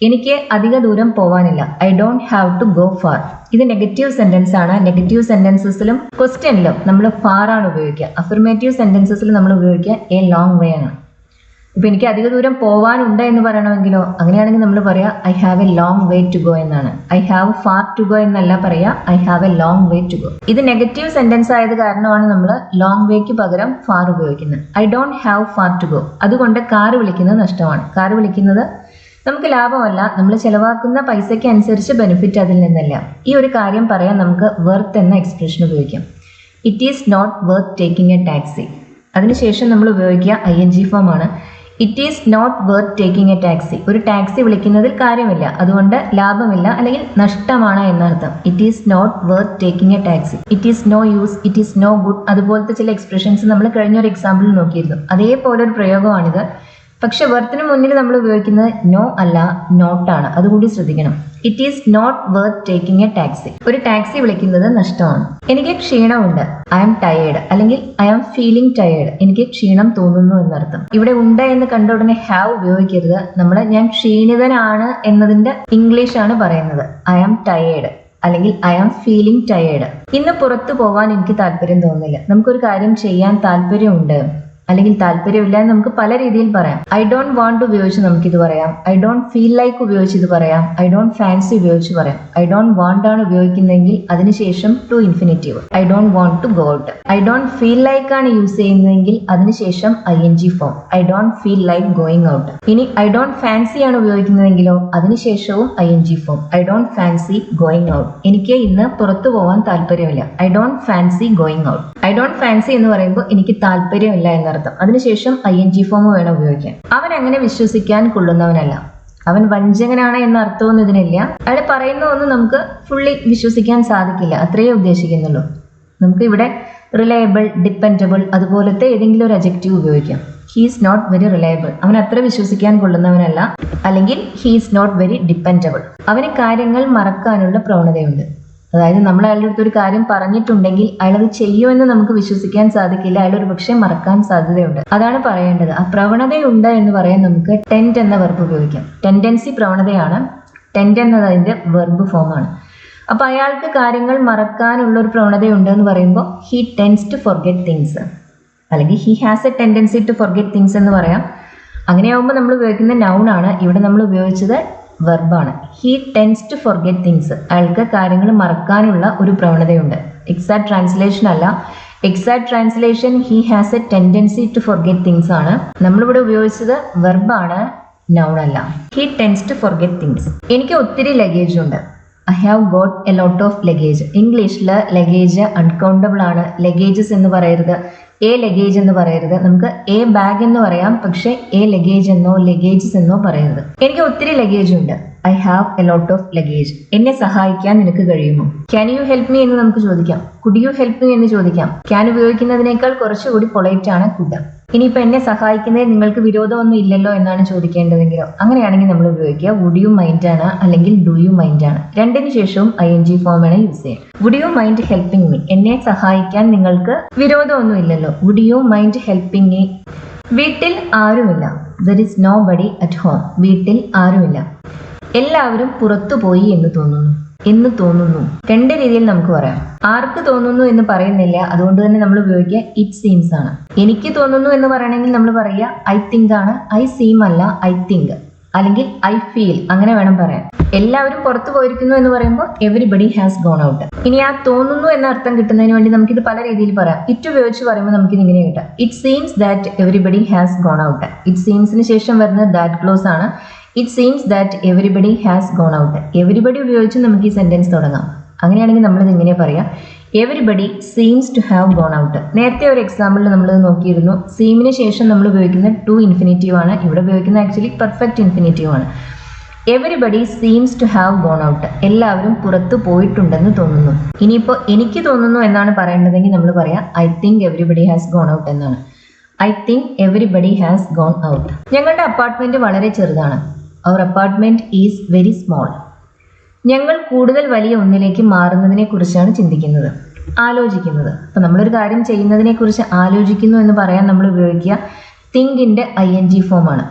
എനിക്ക് അധിക ദൂരം പോവാനില്ല. I don't have to go far. ഇത് നെഗറ്റീവ് സെന്റൻസ് ആണ്. നെഗറ്റീവ് സെന്റൻസസിലും ക്വസ്റ്റ്യനിലും നമ്മൾ ഫാർ ആണ് ഉപയോഗിക്കുക. അഫർമേറ്റീവ് സെന്റൻസസിൽ നമ്മൾ ഉപയോഗിക്കുക എ ലോങ് വേ ആണ്. ഇപ്പൊ എനിക്ക് അധിക ദൂരം പോവാനുണ്ട് എന്ന് പറയണമെങ്കിലോ അങ്ങനെയാണെങ്കിൽ നമ്മൾ പറയാ I have a long way to go എന്നാണ്. I have far to go എന്നല്ല പറയാ, I have a long way to go. ഇത് നെഗറ്റീവ് സെന്റൻസ് ആയത് കാരണമാണ് നമ്മൾ ലോങ് വേക്ക് പകരം ഫാർ ഉപയോഗിക്കുന്നത്. I don't have far to go. അതുകൊണ്ട് കാർ വിളിക്കുന്നത് നഷ്ടമാണ്. കാർ വിളിക്കുന്നത് നമുക്ക് ലാഭമല്ല, നമ്മൾ ചെലവാക്കുന്ന പൈസയ്ക്ക് അനുസരിച്ച് ബെനിഫിറ്റ് അതിൽ നിന്നല്ല. ഈ ഒരു കാര്യം പറയാൻ നമുക്ക് വെർത്ത് എന്ന എക്സ്പ്രഷൻ ഉപയോഗിക്കാം. It is not worth taking a taxi. അതിനുശേഷം നമ്മൾ ഉപയോഗിക്കുക ING ഫോം ആണ്. It is not worth taking a taxi. ഒരു ടാക്സി വിളിക്കുന്നതിൽ കാര്യമില്ല, അതുകൊണ്ട് ലാഭമില്ല അല്ലെങ്കിൽ നഷ്ടമാണ് എന്നർത്ഥം. It is not worth taking a taxi. It is no use, it is no good, അതുപോലത്തെ ചില എക്സ്പ്രഷൻസ് നമ്മൾ കഴിഞ്ഞൊരു എക്സാമ്പിൾ നോക്കിയിരുന്നു. അതേപോലെ ഒരു പ്രയോഗമാണിത്. പക്ഷെ വെർത്തിന് മുന്നിൽ നമ്മൾ ഉപയോഗിക്കുന്നത് നോ അല്ല, നോട്ട് ആണ്. അതുകൂടി ശ്രദ്ധിക്കണം. It is not worth taking a taxi. ഒരു ടാക്സി വിളിക്കുന്നത് നഷ്ടമാണ്. എനിക്ക് ക്ഷീണമുണ്ട്. ഐ ആം ടയേർഡ് അല്ലെങ്കിൽ ഐ ആം ഫീലിംഗ് ടയേർഡ്. എനിക്ക് ക്ഷീണം തോന്നുന്നു എന്നർത്ഥം. ഇവിടെ ഉണ്ട് എന്ന് കണ്ട ഉടനെ ഹാവ് ഉപയോഗിക്കരുത്. നമ്മൾ ഞാൻ ക്ഷീണിതനാണ് എന്നതിന്റെ ഇംഗ്ലീഷ് ആണ് പറയുന്നത്. ഐ ആം ടയേർഡ് അല്ലെങ്കിൽ ഐ ആം ഫീലിംഗ് ടയേർഡ്. ഇന്ന് പുറത്തു പോവാൻ എനിക്ക് താല്പര്യം തോന്നുന്നില്ല. നമുക്കൊരു കാര്യം ചെയ്യാൻ താല്പര്യമുണ്ട് അല്ലെങ്കിൽ താല്പര്യമില്ല എന്ന് നമുക്ക് പല രീതിയിൽ പറയാം. ഐ ഡോണ്ട് വാണ്ട് ഉപയോഗിച്ച് നമുക്കിത് പറയാം. ഐ ഡോണ്ട് ഫീൽ ലൈക്ക് ഉപയോഗിച്ച് ഇത് പറയാം. ഐ ഡോണ്ട് ഫാൻസി ഉപയോഗിച്ച് പറയാം. ഐ ഡോണ്ട് വാണ്ട് ആണ് ഉപയോഗിക്കുന്നതെങ്കിൽ അതിനുശേഷം to infinitive. I don't want to go out. I don't feel like ആണ് യൂസ് ചെയ്യുന്നതെങ്കിൽ അതിനുശേഷം ING form. I don't feel like going out. ഇനി ഐ ഡോണ്ട് ഫാൻസി ആണ് ഉപയോഗിക്കുന്നതെങ്കിലോ അതിനുശേഷവും ING form. I don't fancy going out. എനിക്ക് ഇന്ന് പുറത്തു പോകാൻ താല്പര്യമില്ല. I don't fancy going out. I don't fancy എന്ന് പറയുമ്പോൾ എനിക്ക് താല്പര്യമില്ല എന്നർത്ഥം. അതിനുശേഷം ING ഫോം വേണം ഉപയോഗിക്കാൻ. അവൻ അങ്ങനെ വിശ്വസിക്കാൻ കൊള്ളുന്നവനല്ല. അവൻ വഞ്ചകനാണ് എന്ന അർത്ഥമൊന്നും ഇതിനില്ല. അയാൾ പറയുന്ന ഒന്നും നമുക്ക് ഫുള്ളി വിശ്വസിക്കാൻ സാധിക്കില്ല, അത്രയേ ഉദ്ദേശിക്കുന്നുള്ളൂ. നമുക്ക് ഇവിടെ റിലയബിൾ, ഡിപ്പെൻഡബിൾ അതുപോലത്തെ ഏതെങ്കിലും ഒരു അഡ്ജക്റ്റീവ് ഉപയോഗിക്കാം. He is not very reliable. അവൻ അത്ര വിശ്വസിക്കാൻ കൊള്ളുന്നവനല്ല. അല്ലെങ്കിൽ he is not very dependable. അവന് കാര്യങ്ങൾ മറക്കാനുള്ള പ്രവണതയുണ്ട്. അതായത് നമ്മൾ അയാളുടെ അടുത്ത് ഒരു കാര്യം പറഞ്ഞിട്ടുണ്ടെങ്കിൽ അയാളത് ചെയ്യുമെന്ന് നമുക്ക് വിശ്വസിക്കാൻ സാധിക്കില്ല. അയാൾ ഒരു പക്ഷേ മറക്കാൻ സാധ്യതയുണ്ട്. അതാണ് പറയേണ്ടത്. ആ പ്രവണതയുണ്ട് എന്ന് പറയാൻ നമുക്ക് ടെൻഡ് എന്ന വെർബ് ഉപയോഗിക്കാം. ടെൻഡൻസി പ്രവണതയാണ്. ടെൻഡ് എന്നത് അതിന്റെ വെർബ് ഫോമാണ്. അപ്പൊ അയാൾക്ക് കാര്യങ്ങൾ മറക്കാനുള്ള ഒരു പ്രവണതയുണ്ട് എന്ന് പറയുമ്പോൾ he tends to forget things അല്ലെങ്കിൽ he has a tendency to forget things എന്ന് പറയാം. അങ്ങനെയാവുമ്പോൾ നമ്മൾ ഉപയോഗിക്കുന്ന നൗൺ ആണ്. ഇവിടെ നമ്മൾ ഉപയോഗിച്ചത് വെർബാണ്. He tends to forget things. അയാൾക്ക് കാര്യങ്ങൾ മറക്കാനുള്ള ഒരു പ്രവണതയുണ്ട്. എക്സാക്ട് ട്രാൻസ്ലേഷൻ അല്ല. Exact translation he has a tendency to forget things ആണ്. നമ്മളിവിടെ ഉപയോഗിച്ചത് വെർബാണ്, നൗൺ അല്ല. He tends to forget things. എനിക്ക് ഒത്തിരി ലഗേജ് ഉണ്ട്. I have got a lot of luggage. ഇംഗ്ലീഷിൽ ലഗേജ് അൺകൗണ്ടബിൾ ആണ്. ലഗേജസ് എന്ന് പറയരുത്. എ ലഗേജ് എന്ന് പറയരുത്, നമുക്ക് എ ബാഗ് എന്ന് പറയാം, പക്ഷെ എ ലഗേജ് എന്നോ ലഗേജസ് എന്നോ പറയരുത്. എനിക്ക് ഒത്തിരി ലഗേജ് ഉണ്ട്. I have A lot of luggage. എന്നെ സഹായിക്കാൻ നിനക്ക് കഴിയുമോ? ക്യാൻ യു ഹെൽപ്പ് മീ എന്ന് നമുക്ക് ചോദിക്കാം. കുഡ് യു ഹെൽപ്പ് മീ എന്ന് ചോദിക്കാം. ക്യാൻ ഉപയോഗിക്കുന്നതിനേക്കാൾ കുറച്ചുകൂടി പൊളൈറ്റ് ആണ് കുഡ്. ഇനിയിപ്പോൾ എന്നെ സഹായിക്കുന്നതിൽ നിങ്ങൾക്ക് വിരോധമൊന്നും ഇല്ലല്ലോ എന്നാണ് ചോദിക്കേണ്ടതെങ്കിലോ, അങ്ങനെയാണെങ്കിൽ നമ്മൾ ഉപയോഗിക്കുക വുഡ് യു മൈൻഡ് ആണ്, അല്ലെങ്കിൽ ഡു യു മൈൻഡ് ആണ്. രണ്ടിന് ശേഷവും ING ഫോം ആണ് യൂസ് ചെയ്യുക. Would you mind helping me? എന്നെ സഹായിക്കാൻ നിങ്ങൾക്ക് വിരോധമൊന്നും ഇല്ലല്ലോ. Would you mind helping me? വീട്ടിൽ ആരുമില്ല. There is nobody at home. വീട്ടിൽ ആരുമില്ല. എല്ലാവരും പുറത്തു പോയി എന്ന് തോന്നുന്നു. രണ്ട് രീതിയിൽ നമുക്ക് പറയാം. ആർക്ക് തോന്നുന്നു എന്ന് പറയുന്നില്ല, അതുകൊണ്ട് തന്നെ നമ്മൾ ഉപയോഗിക്കുക ഇറ്റ് സീംസ് ആണ്. എനിക്ക് തോന്നുന്നു എന്ന് പറയണമെങ്കിൽ നമ്മൾ പറയുക ഐ തിങ്ക് ആണ്. ഐ സീം അല്ല, ഐ തിങ്ക്, അല്ലെങ്കിൽ ഐ ഫീൽ, അങ്ങനെ വേണം പറയാൻ. എല്ലാവരും പുറത്തു പോയിരിക്കുന്നു എന്ന് പറയുമ്പോൾ എവരിബഡി ഹാസ് ഗോൺ ഔട്ട്. ഇനി ആ തോന്നുന്നു എന്ന അർത്ഥം കിട്ടുന്നതിന് വേണ്ടി നമുക്കിത് പല രീതിയിൽ പറയാം. ഇറ്റ് ഉപയോഗിച്ച് പറയുമ്പോൾ നമുക്കിത് ഇങ്ങനെ കിട്ടാം. It seems that everybody has gone out. It സീംസിന് ശേഷം വരുന്നത് ദാറ്റ് ക്ലോസ് ആണ്. It seems that everybody has gone out. Everybody ഉപയോഗിച്ച് നമുക്ക് ഈ സെന്റൻസ് തുടങ്ങാം. അങ്ങനെയാണെങ്കിൽ നമ്മളിത് ഇങ്ങനെ പറയാം, everybody seems to have gone out. നേരത്തെ ഒരു എക്സാമ്പിളിൽ നമ്മളിത് നോക്കിയിരുന്നു. സീമിന് ശേഷം നമ്മൾ ഉപയോഗിക്കുന്ന ടു ഇൻഫിനിറ്റീവ് ആണ്. ഇവിടെ ഉപയോഗിക്കുന്ന ആക്ച്വലി പെർഫെക്റ്റ് ഇൻഫിനിറ്റീവ് ആണ്. Everybody seems to have gone out. എല്ലാവരും പുറത്തു പോയിട്ടുണ്ടെന്ന് തോന്നുന്നു. ഇനിയിപ്പോൾ എനിക്ക് തോന്നുന്നു എന്നാണ് പറയേണ്ടതെങ്കിൽ നമ്മൾ പറയാം I think everybody has gone out എന്നാണ്. I think everybody has gone out. ഞങ്ങളുടെ അപ്പാർട്ട്മെന്റ് വളരെ ചെറുതാണ്. Our apartment is very small. ഞങ്ങൾ കൂടുതൽ വലിയ ഒന്നിലേക്ക് മാറുന്നതിനെ കുറിച്ചാണ് ചിന്തിക്കുന്നത്, ആലോചിക്കുന്നത്. അപ്പം നമ്മളൊരു കാര്യം ചെയ്യുന്നതിനെ കുറിച്ച് ആലോചിക്കുന്നു എന്ന് പറയാൻ നമ്മൾ ഉപയോഗിക്കുക തിങ്കിന്റെ ING ഫോം ആണ്.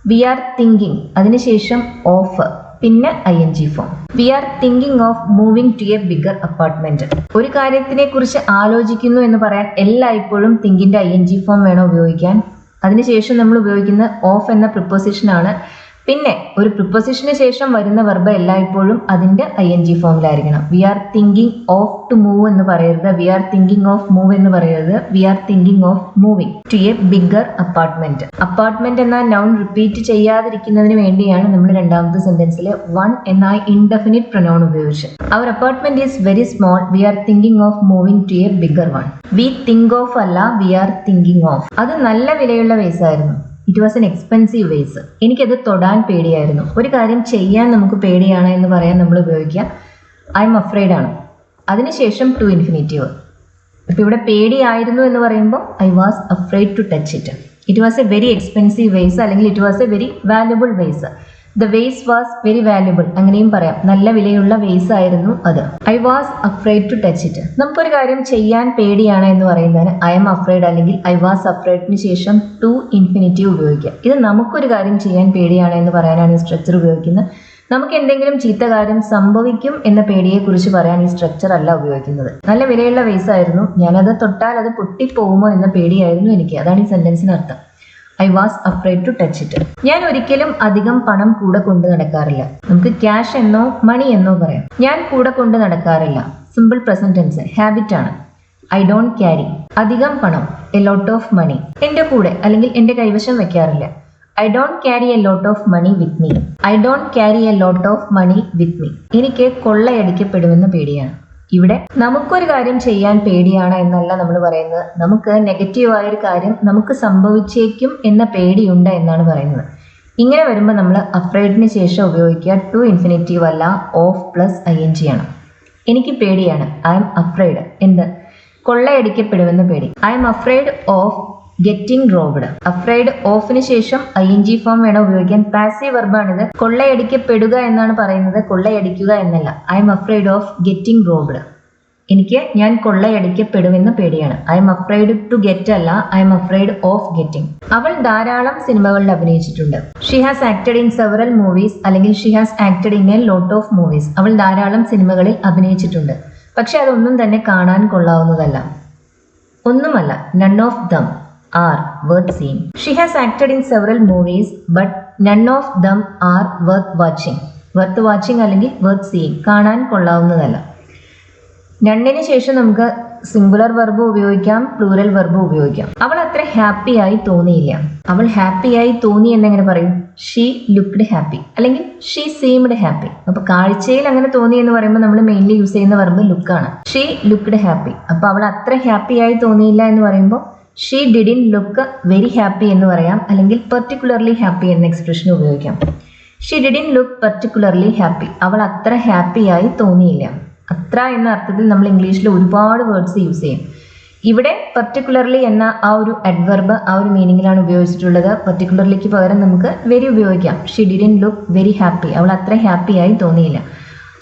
വി ആർ തിങ്കിങ്, അതിനുശേഷം ഓഫ്, പിന്നെ ING form. We are thinking of moving to a bigger apartment. ഒരു കാര്യത്തിനെ കുറിച്ച് ആലോചിക്കുന്നു എന്ന് പറയാൻ എല്ലായ്പ്പോഴും തിങ്കിന്റെ ING ഫോം വേണം ഉപയോഗിക്കാൻ. അതിനുശേഷം നമ്മൾ ഉപയോഗിക്കുന്ന ഓഫ് എന്ന പ്രിപ്പോസിഷൻ ആണ്. പിന്നെ ഒരു പ്രിപ്പോസിഷന് ശേഷം വരുന്ന വെർബ് എല്ലായ്പ്പോഴും അതിന്റെ ING ഫോമിലായിരിക്കണം. We are thinking of to move എന്ന് പറയരുത്. We are thinking of move എന്ന് പറയരുത്. We are thinking of moving to a bigger apartment. Apartment എന്ന നൗൺ റിപ്പീറ്റ് ചെയ്യാതിരിക്കുന്നതിന് വേണ്ടിയാണ് നമ്മൾ രണ്ടാമത്തെ സെന്റൻസിൽ വൺ എന്ന ഇൻഡെഫിനിറ്റ് പ്രൊനൗൺ ഉപയോഗിച്ചത്. Our apartment is very small. We are thinking of moving to a bigger one. We think of അല്ല, we are thinking of. അത് നല്ല വിലയുള്ള വേസ് ആയിരുന്നു. It was an expensive vase. എനിക്കത് തൊടാൻ പേടിയായിരുന്നു. ഒരു കാര്യം ചെയ്യാൻ നമുക്ക് പേടിയാണ് എന്ന് പറയാൻ നമ്മൾ ഉപയോഗിക്കുക ഐ എം അഫ്രൈഡ് ആണ്. അതിനുശേഷം ടു ഇൻഫിനിറ്റീവ്. ഇപ്പം ഇവിടെ പേടിയായിരുന്നു എന്ന് പറയുമ്പോൾ I was afraid to touch it. It was a very expensive vase, അല്ലെങ്കിൽ it was a very valuable vase. The vase was very valuable, അങ്ങനെയും പറയാം. നല്ല വിലയുള്ള വേസ് ആയിരുന്നു അത്. I was afraid to touch it. നമുക്കൊരു കാര്യം ചെയ്യാൻ പേടിയാണ് എന്ന് പറയുന്നതിന് ഐ എം അഫ്രൈഡ് അല്ലെങ്കിൽ ഐ വാസ് അഫ്രൈഡിന് ശേഷം ടു ഇൻഫിനിറ്റീവ് ഉപയോഗിക്കുക. ഇത് നമുക്കൊരു കാര്യം ചെയ്യാൻ പേടിയാണ് എന്ന് പറയാനാണ് ഈ സ്ട്രക്ചർ ഉപയോഗിക്കുന്നത്. നമുക്ക് എന്തെങ്കിലും ചീത്ത കാര്യം സംഭവിക്കും എന്ന പേടിയെക്കുറിച്ച് പറയാൻ ഈ സ്ട്രക്ചർ അല്ല ഉപയോഗിക്കുന്നത്. നല്ല വിലയുള്ള വേസ് ആയിരുന്നു, ഞാനത് തൊട്ടാൽ അത് പൊട്ടിപ്പോകുമോ എന്ന പേടിയായിരുന്നു എനിക്ക്. അതാണ് ഈ സെന്റൻസിന് അർത്ഥം. I was afraid to touch it. ഞാൻ ഒരിക്കലും അധികം പണം കൂടെ കൊണ്ട് നടക്കാറില്ല. നമുക്ക് ക്യാഷ് എന്നോ മണി എന്നോ പറയാം. ഞാൻ കൂടെ കൊണ്ട് നടക്കാറില്ല. സിമ്പിൾ പ്രസന്റ് ടെൻസ്, ഹാബിറ്റ് ആണ്. I don't carry. അധികം പണം, എ ലോട്ട് ഓഫ് മണി. എൻ്റെ കൂടെ അല്ലെങ്കിൽ എൻ്റെ കൈവശം വെക്കാറില്ല. I don't carry a lot of money with me. I don't carry a lot of money with me. എനിക്ക് കൊള്ളയടിക്കപ്പെടുമെന്ന് പേടിയാണ്. ഇവിടെ നമുക്കൊരു കാര്യം ചെയ്യാൻ പേടിയാണ് എന്നല്ല നമ്മൾ പറയുന്നത്. നമുക്ക് നെഗറ്റീവായൊരു കാര്യം നമുക്ക് സംഭവിച്ചേക്കും എന്ന പേടിയുണ്ട് എന്നാണ് പറയുന്നത്. ഇങ്ങനെ വരുമ്പോൾ നമ്മൾ അഫ്രൈഡിന് ശേഷം ഉപയോഗിക്കുക ടു ഇൻഫിനിറ്റീവ് അല്ല, ഓഫ് പ്ലസ് ING ആണ്. എനിക്ക് പേടിയാണ്, ഐ എം അഫ്രൈഡ്. എന്ത്? കൊള്ളയടിക്കപ്പെടുമെന്ന് പേടി. I'm afraid of getting robbed. Afraid ഓഫിന് ശേഷം ING ഫോം വേണം ഉപയോഗിക്കാൻ. പാസീവ് വെർബാണിത്. കൊള്ളയടിക്കപ്പെടുക എന്നാണ് പറയുന്നത്, കൊള്ളയടിക്കുക എന്നല്ല. I'm afraid of getting robbed. ഞാൻ കൊള്ളയടിക്കപ്പെടുമെന്ന് പേടിയാണ്. I'm afraid to get അല്ല, I'm afraid of getting. അവൾ ധാരാളം സിനിമകളിൽ അഭിനയിച്ചിട്ടുണ്ട്. She has acted in several movies, അല്ലെങ്കിൽ she has acted in a lot of movies. അവൾ ധാരാളം സിനിമകളിൽ അഭിനയിച്ചിട്ടുണ്ട്, പക്ഷെ അതൊന്നും തന്നെ കാണാൻ കൊള്ളാവുന്നതല്ല. ഒന്നുമല്ല, none of them are worth seeing. She has acted in several movies, but none of them are worth watching. Worth watching അല്ലെങ്കിൽ worth seeing, കാണാൻ കൊള്ളാവുന്നതല്ല. നണ്ണിന് ശേഷം നമുക്ക് സിംഗുലർ വെർബ് ഉപയോഗിക്കാം, പ്ലൂറൽ വെർബ് ഉപയോഗിക്കാം. അവൾ അത്ര ഹാപ്പി ആയി തോന്നിയില്ല. അവൾ ഹാപ്പി ആയി തോന്നി എന്നെങ്ങനെ പറയും? ഷീ ലുക്ക്ഡ് ഹാപ്പി അല്ലെങ്കിൽ ഷീ സീംഡ് ഹാപ്പി. അപ്പൊ കാഴ്ചയിൽ അങ്ങനെ തോന്നി എന്ന് പറയുമ്പോൾ നമ്മൾ മെയിൻലി യൂസ് ചെയ്യുന്ന വെർബ് ലുക്കാണ്. She looked happy. അപ്പൊ അവൾ അത്ര ഹാപ്പി ആയി തോന്നിയില്ല എന്ന് പറയുമ്പോൾ she didn't look very happy എന്ന് പറയാം, അല്ലെങ്കിൽ പെർട്ടിക്കുലർലി ഹാപ്പി എന്ന എക്സ്പ്രഷൻ ഉപയോഗിക്കാം. She didn't look particularly happy, അവൾ അത്ര ഹാപ്പിയായി തോന്നിയില്ല. അത്ര എന്ന അർത്ഥത്തിൽ നമ്മൾ ഇംഗ്ലീഷിൽ ഒരുപാട് വേർഡ്സ് യൂസ് ചെയ്യും. ഇവിടെ പെർട്ടിക്കുലർലി എന്ന ആ ഒരു അഡ്വർബ് ആ ഒരു മീനിങ്ങിലാണ് ഉപയോഗിച്ചിട്ടുള്ളത്. പെർട്ടിക്കുലർലിക്ക് പകരം നമുക്ക് വെരി ഉപയോഗിക്കാം. She didn't look very happy, അവൾ അത്ര ഹാപ്പിയായി തോന്നിയില്ല.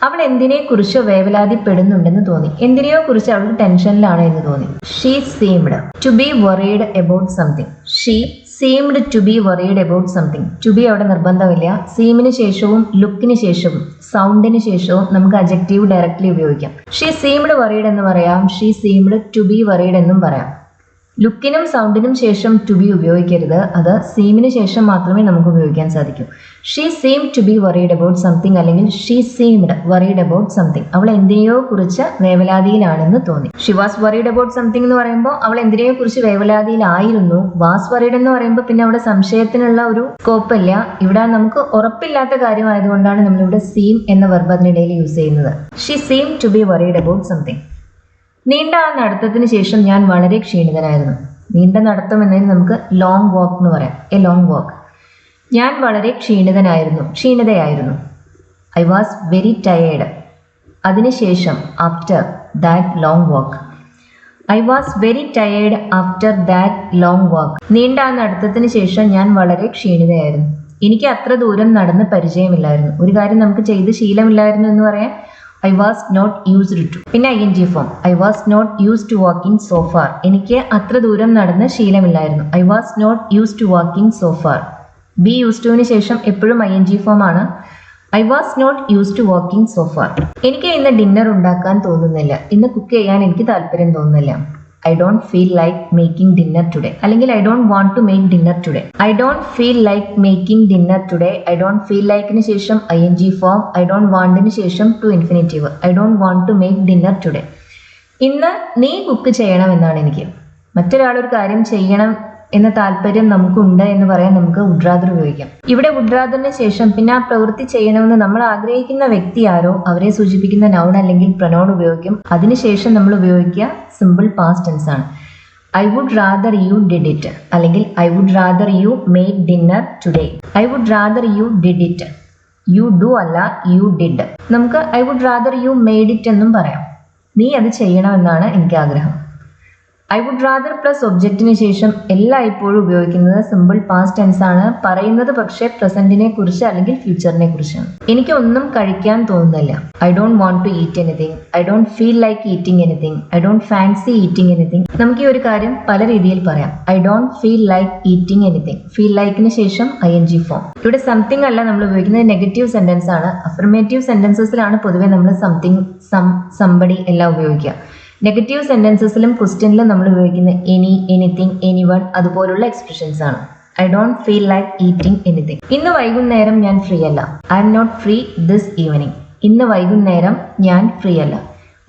അവൾ എന്തിനെക്കുറിച്ചോ വേവലാതിപ്പെടുന്നുണ്ടെന്ന് തോന്നി. എന്തിനെയോ കുറിച്ച് അവൾക്ക് ടെൻഷനിലാണ് എന്ന് തോന്നി. She seemed to be worried about something. She seemed to be worried about something. To be അവിടെ നിർബന്ധമില്ല. സീമിന് ശേഷവും ലുക്കിന് ശേഷവും സൗണ്ടിന് ശേഷവും നമുക്ക് അഡ്ജക്റ്റീവ് ഡയറക്റ്റ്ലി ഉപയോഗിക്കാം. ഷീ സീംഡ് വറീഡ് എന്ന് പറയാം. She seemed to be worried എന്നും പറയാം. ലുക്കിനും സൗണ്ടിനും ശേഷം ടു ബി ഉപയോഗിക്കരുത്. അത് സീമിന് ശേഷം മാത്രമേ നമുക്ക് ഉപയോഗിക്കാൻ സാധിക്കൂ. She seem to be worried about something അല്ലെങ്കിൽ she seemed worried about something. അവൾ എന്തിനെയോ കുറിച്ച് വേവലാതിയിലാണെന്ന് തോന്നി. She was worried about something എന്ന് പറയുമ്പോൾ അവൾ എന്തിനെയോ കുറിച്ച് വേവലാതിയിലായിരുന്നു. വാസ് വറീഡ് എന്ന് പറയുമ്പോൾ പിന്നെ അവിടെ സംശയത്തിനുള്ള ഒരു സ്കോപ്പില്ല. ഇവിടെ നമുക്ക് ഉറപ്പില്ലാത്ത കാര്യമായതുകൊണ്ടാണ് നമ്മളിവിടെ സീം എന്ന വെർബ് അതിനിടയിൽ യൂസ് ചെയ്യുന്നത്. She seem to be worried about something. നീണ്ട ആ നടത്തത്തിന് ശേഷം ഞാൻ വളരെ ക്ഷീണിതനായിരുന്നു. നീണ്ട നടത്തം എന്നതിന് നമുക്ക് ലോങ് വാക്ക് എന്ന് പറയാം. A long walk. ഞാൻ വളരെ ക്ഷീണിതയായിരുന്നു. I was very tired. അതിനുശേഷം after that long walk. I was very tired after that long walk. നീണ്ട ആ നടത്തത്തിന് ശേഷം ഞാൻ വളരെ ക്ഷീണിതയായിരുന്നു. എനിക്ക് അത്ര ദൂരം നടന്ന് പരിചയമില്ലായിരുന്നു. ഒരു കാര്യം നമുക്ക് ചെയ്ത് ശീലമില്ലായിരുന്നു എന്ന് പറയാം. I was not used to. പിന്നെ ING form. I was not used to walking so far. എനിക്ക് അത്ര ദൂരം നടന്ന് ശീലമില്ലായിരുന്നു. I was not used to walking so far. Be use ടുവിന് ശേഷം എപ്പോഴും ING ഫോം ആണ്. I was not used to walking so far. എനിക്ക് ഇന്ന് ഡിന്നർ ഉണ്ടാക്കാൻ തോന്നുന്നില്ല. ഇന്ന് കുക്ക് ചെയ്യാൻ എനിക്ക് താല്പര്യം തോന്നുന്നില്ല. I don't feel like making dinner today. അല്ലെങ്കിൽ I don't want to make dinner today. I don't feel like making dinner today. I don't feel ലൈക്കിന് ശേഷം ING ഫോം. ഐ ഡോണ്ട് വാണ്ടിന് ശേഷം to infinitive. I don't want to make dinner today. ഇന്ന് നീ cook ചെയ്യണം എന്നാണ് എനിക്ക്. മറ്റൊരാളൊരു കാര്യം ചെയ്യണം എന്ന താല്പര്യം നമുക്കുണ്ട് എന്ന് പറയാൻ നമുക്ക് വുഡ് റാദർ ഉപയോഗിക്കാം. ഇവിടെ വുഡ് റാദറിന് ശേഷം പിന്നെ ആ പ്രവൃത്തി ചെയ്യണമെന്ന് നമ്മൾ ആഗ്രഹിക്കുന്ന വ്യക്തി ആരോ അവരെ സൂചിപ്പിക്കുന്ന നൗൺ അല്ലെങ്കിൽ പ്രൊനൗൺ ഉപയോഗിക്കും. അതിനുശേഷം നമ്മൾ ഉപയോഗിക്കുക സിമ്പിൾ പാസ്റ്റ് ടെൻസ് ആണ്. I would rather you did it അല്ലെങ്കിൽ I would rather you make dinner today. I would rather you did it. You do അല്ല യു ഡിഡ്. നമുക്ക് I would rather you made it എന്നും പറയാം. നീ അത് ചെയ്യണമെന്നാണ് എനിക്ക് ആഗ്രഹം. ഐ വുഡ് റാദർ പ്ലസ് ഒബ്ജക്റ്റിന് ശേഷം എല്ലായ്പ്പോഴും ഉപയോഗിക്കുന്നത് സിമ്പിൾ പാസ്റ്റ് ടെൻസ് ആണ്. പറയുന്നത് പക്ഷേ പ്രസന്റിനെ കുറിച്ച് അല്ലെങ്കിൽ ഫ്യൂച്ചറിനെ കുറിച്ചാണ്. എനിക്ക് ഒന്നും കഴിക്കാൻ തോന്നുന്നില്ല. I don't want to eat anything. I don't feel like eating anything. I don't fancy eating anything. നമുക്ക് ഈ ഒരു കാര്യം പല രീതിയിൽ പറയാം. I don't feel like eating anything. Feel ലൈക്കിന് ശേഷം ING ഫോം. ഇവിടെ സംതിങ് അല്ല നമ്മൾ ഉപയോഗിക്കുന്നത് നെഗറ്റീവ് സെന്റൻസ് ആണ്. അഫർമേറ്റീവ് സെന്റൻസസിലാണ് പൊതുവെ നമ്മൾ സംതിങ്, സംബഡി എല്ലാം ഉപയോഗിക്കുക. നെഗറ്റീവ് സെന്റൻസസിലും ക്വസ്റ്റ്യനിലും നമ്മൾ ഉപയോഗിക്കുന്ന എനി, എനിത്തിങ്, എനിവൺ അതുപോലുള്ള എക്സ്പ്രഷൻസ് ആണ്. I don't feel like eating anything. ഇന്ന് വൈകുന്നേരം ഞാൻ ഫ്രീ അല്ല. I'm not free this evening. ഇന്ന് വൈകുന്നേരം ഞാൻ ഫ്രീ അല്ല.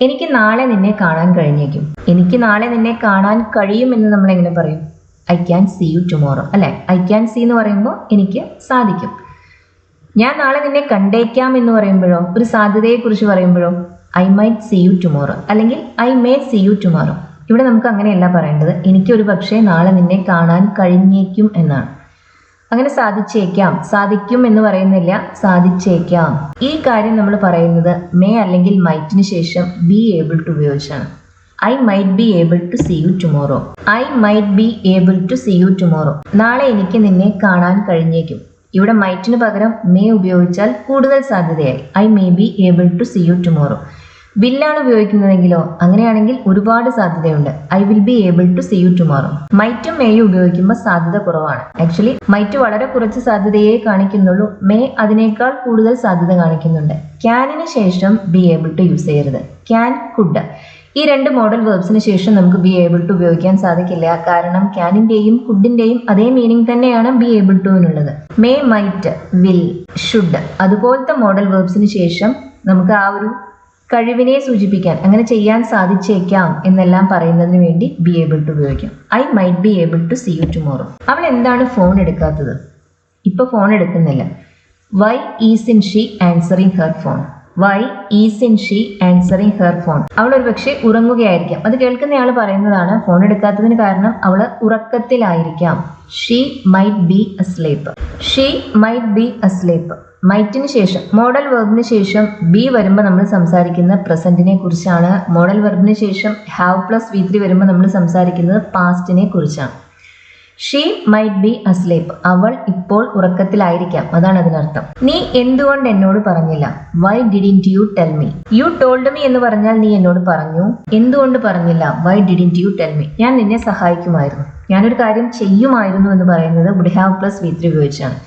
എനിക്ക് നാളെ നിന്നെ കാണാൻ കഴിഞ്ഞേക്കും. എനിക്ക് നാളെ നിന്നെ കാണാൻ കഴിയും എന്ന് നമ്മൾ എങ്ങനെ പറയും? I can see you tomorrow അല്ലെ. ഐ ക്യാൻ സീ എന്ന് പറയുമ്പോൾ എനിക്ക് സാധിക്കും. ഞാൻ നാളെ നിന്നെ കണ്ടേക്കാം എന്ന് പറയുമ്പോഴോ, ഒരു സാധ്യതയെക്കുറിച്ച് പറയുമ്പോഴോ, I might see you tomorrow അല്ലെങ്കിൽ I may see you tomorrow. ഇവിടെ നമുക്ക് അങ്ങനെയല്ല പറയേണ്ടത്. എനിക്കൊരു പക്ഷേ നാളെ നിന്നെ കാണാൻ കഴിഞ്ഞേക്കും എന്നാണ്. അങ്ങനെ സാധിച്ചേക്കാം, സാധിക്കും എന്ന് പറയുന്നില്ല, സാധിച്ചേക്കാം. ഈ കാര്യം നമ്മൾ പറയുന്നത് മേ അല്ലെങ്കിൽ മൈറ്റിന് ശേഷം ബി ഏബിൾ ടു ഉപയോഗിച്ചാണ്. I might be able to see you tomorrow. I might be able to see you tomorrow. നാളെ എനിക്ക് നിന്നെ കാണാൻ കഴിഞ്ഞേക്കും. ഇവിടെ മൈറ്റിന് പകരം മേ ഉപയോഗിച്ചാൽ കൂടുതൽ സാധ്യതയായി. I may be able to see you tomorrow. വില്ലാണ് ഉപയോഗിക്കുന്നതെങ്കിലോ അങ്ങനെയാണെങ്കിൽ ഒരുപാട് സാധ്യതയുണ്ട്. I will be able to see you tomorrow. മൈറ്റും മേയും ഉപയോഗിക്കുമ്പോൾ സാധ്യത കുറവാണ്. ആക്ച്വലി മൈറ്റ് വളരെ കുറച്ച് സാധ്യതയെ കാണിക്കുന്നുള്ളൂ. മേ അതിനേക്കാൾ കൂടുതൽ സാധ്യത കാണിക്കുന്നുണ്ട്. ക്യാനിന് ശേഷം ബി ഏബിൾ ടു യൂസ് ചെയ്യരുത്. ക്യാൻ, കുഡ് ഈ രണ്ട് മോഡൽ വേർബ്സിന് ശേഷം നമുക്ക് ബി ഏബിൾ ടു ഉപയോഗിക്കാൻ സാധിക്കില്ല. കാരണം ക്യാനിന്റെയും കുഡിന്റെയും അതേ മീനിങ് തന്നെയാണ് ബി ഏബിൾ ടുവിനുള്ളത്. മേ, മൈറ്റ്, വിൽ, ഷുഡ് അതുപോലത്തെ മോഡൽ വേർബ്സിന് ശേഷം നമുക്ക് ആ ഒരു കഴിവിനെ സൂചിപ്പിക്കാൻ, അങ്ങനെ ചെയ്യാൻ സാധിച്ചേക്കാം എന്നെല്ലാം പറയുന്നതിന് വേണ്ടി ബി ഏബിൾ ടു ഉപയോഗിക്കാം. I might be able to see you tomorrow. അവൾ എന്താണ് ഫോൺ എടുക്കാത്തത്? ഇപ്പൊ ഫോൺ എടുക്കുന്നില്ല. Why isn't she answering her phone? Why isn't she answering her phone. അവൾ ഒരു പക്ഷേ ഉറങ്ങുകയായിരിക്കാം. അത് കേൾക്കുന്നയാൾ പറയുന്നതാണ് ഫോൺ എടുക്കാത്തതിന് കാരണം അവൾ ഉറക്കത്തിലായിരിക്കാം. She might be asleep. She might be asleep. മൈറ്റിന് ശേഷം മോഡൽ വെർബിന് ശേഷം ബി വരുമ്പോൾ നമ്മൾ സംസാരിക്കുന്ന പ്രസന്റിനെ കുറിച്ചാണ്. മോഡൽ വെർബിന് ശേഷം ഹാവ് പ്ലസ് V3 വരുമ്പോൾ നമ്മൾ സംസാരിക്കുന്നത് പാസ്റ്റിനെ കുറിച്ചാണ്. She might be asleep. അവൾ ഇപ്പോൾ ഉറക്കത്തിലായിരിക്കാം, അതാണ് അതിനർത്ഥം. നീ എന്തുകൊണ്ട് എന്നോട് പറഞ്ഞില്ല? Why didn't you tell me? You told me എന്ന് പറഞ്ഞാൽ നീ എന്നോട് പറഞ്ഞു. എന്തുകൊണ്ട് പറഞ്ഞില്ല? Why didn't you tell me? ഞാൻ നിന്നെ സഹായിക്കുമായിരുന്നു, ഞാനൊരു കാര്യം ചെയ്യുമായിരുന്നു എന്ന് പറയുന്നത് വുഡ് ഹാവ് പ്ലസ് V3 ഉപയോഗിച്ചാണ്.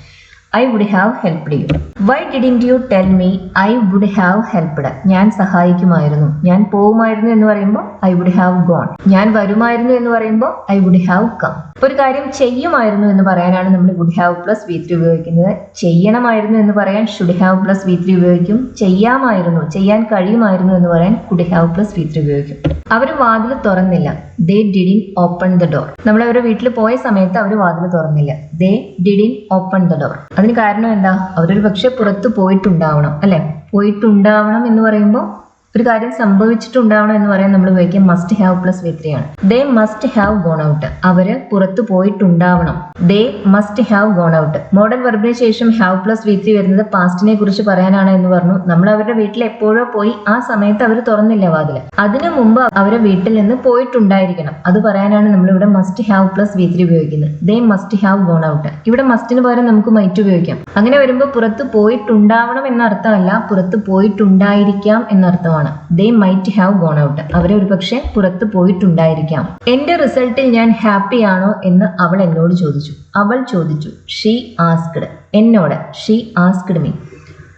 I would have helped you. Why didn't you tell me I would have helped? ഞാൻ സഹായിക്കുമായിരുന്നു, ഞാൻ പോകുമായിരുന്നു എന്ന് പറയുമ്പോൾ I would have gone. ഞാൻ വരുമായിരുന്നു എന്ന് പറയുമ്പോൾ I would have come. ഒരു കാര്യം ചെയ്യുമായിരുന്നു എന്ന് പറയാനാണ് നമ്മൾ would have plus V3 ഉപയോഗിക്കുന്നത്. ചെയ്യണമായിരുന്നു എന്ന് പറയാൻ should have plus V3 ഉപയോഗിക്കും. ചെയ്യാമായിരുന്നു, ചെയ്യാൻ കഴിയുമായിരുന്നു എന്ന് പറയാൻ could have plus V3 ഉപയോഗിക്കും. അവർ വാതിൽ തുറന്നില്ല. They didn't open the door. നമ്മൾ അവരുടെ വീട്ടിൽ പോയ സമയത്ത് അവർ വാതിൽ തുറന്നില്ല. They didn't open the door. അതിന് കാരണം എന്താ? അവരൊരു പക്ഷെ പുറത്ത് പോയിട്ടുണ്ടാവണം, അല്ലെ? പോയിട്ടുണ്ടാവണം എന്ന് പറയുമ്പോൾ ഒരു കാര്യം സംഭവിച്ചിട്ടുണ്ടാവണം എന്ന് പറയാൻ നമ്മൾ ഉപയോഗിക്കുക മസ്റ്റ് ഹാവ് പ്ലസ് V3 ആണ്. They must have gone out. അവര് പുറത്ത് പോയിട്ടുണ്ടാവണം. They must have gone out. Modal വെർബിന് ശേഷം ഹാവ് പ്ലസ് V3 വരുന്നത് പാസ്റ്റിനെ കുറിച്ച് പറയാനാണ് എന്ന് പറഞ്ഞു. നമ്മൾ അവരുടെ വീട്ടിൽ എപ്പോഴോ പോയി, ആ സമയത്ത് അവർ തുറന്നില്ല വാതില്. അതിനു മുമ്പ് അവരെ വീട്ടിൽ നിന്ന് പോയിട്ടുണ്ടായിരിക്കണം. അത് പറയാനാണ് നമ്മൾ ഇവിടെ മസ്റ്റ് ഹാവ് പ്ലസ് V3 ഉപയോഗിക്കുന്നത്. They must have gone out. ഇവിടെ മസ്റ്റിന് പകരം നമുക്ക് മൈറ്റ് ഉപയോഗിക്കാം. അങ്ങനെ വരുമ്പോൾ പുറത്ത് പോയിട്ടുണ്ടാവണം എന്ന അർത്ഥമല്ല, പുറത്ത് പോയിട്ടുണ്ടായിരിക്കാം എന്നർത്ഥമാണ്. They might have gone out. അവരെ ഒരു പക്ഷേ പുറത്ത് പോയിട്ടുണ്ടായിരിക്കാം. എന്റെ റിസൾട്ടിൽ ഞാൻ ഹാപ്പി ആണോ എന്ന് അവൾ എന്നോട് ചോദിച്ചു. അവൾ ചോദിച്ചു. She asked. എന്നോട്. She asked me.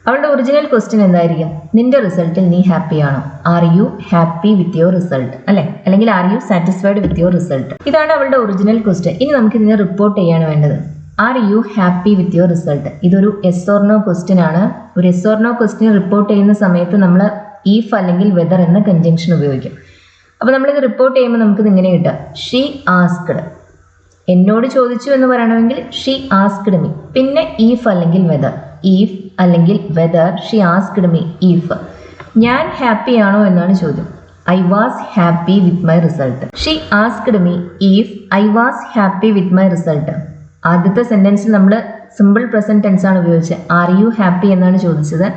അവളുടെ ഒറിജിനൽ ക്വസ്റ്റ്യൻ എന്തായിരിക്കും? നിന്റെ റിസൾട്ടിൽ നീ ഹാപ്പി ആണോ? Are you happy with your result, അല്ലെ? അല്ലെങ്കിൽ are you satisfied with your result? ഇതാണ് അവളുടെ ഒറിജിനൽ ക്വസ്റ്റ്യൻ. ഇനി നമുക്ക് ഇതിനെ റിപ്പോർട്ട് ചെയ്യാണ് വേണ്ടത്. Are you happy with your result? ഇതൊരു എസ് ഓർ നോ ക്വസ്റ്റ്യൻ ആണ്. ഒരു yes or no question report ചെയ്യുന്ന സമയത്ത് നമ്മൾ ഈഫ് അല്ലെങ്കിൽ വെദർ എന്ന കൺജങ്ഷൻ ഉപയോഗിക്കും. അപ്പോൾ നമ്മളിത് റിപ്പോർട്ട് ചെയ്യുമ്പോൾ നമുക്കിത് ഇങ്ങനെ കിട്ടുക. She asked. എന്നോട് ചോദിച്ചു എന്ന് പറയണമെങ്കിൽ ഷീ ആസ്ക്ഡ് മീ. പിന്നെ ഈഫ് അല്ലെങ്കിൽ വെദർ. ഈഫ് അല്ലെങ്കിൽ whether she asked me if. ഞാൻ ഹാപ്പി ആണോ എന്നാണ് ചോദ്യം. I was happy with my result. She asked me if I was happy with my result. ആദ്യത്തെ സെന്റൻസിൽ നമ്മൾ സിമ്പിൾ പ്രസന്റ് ടെൻസ് ആണ് ഉപയോഗിച്ചത്. ആർ യു ഹാപ്പി എന്നാണ് ചോദിച്ചത്.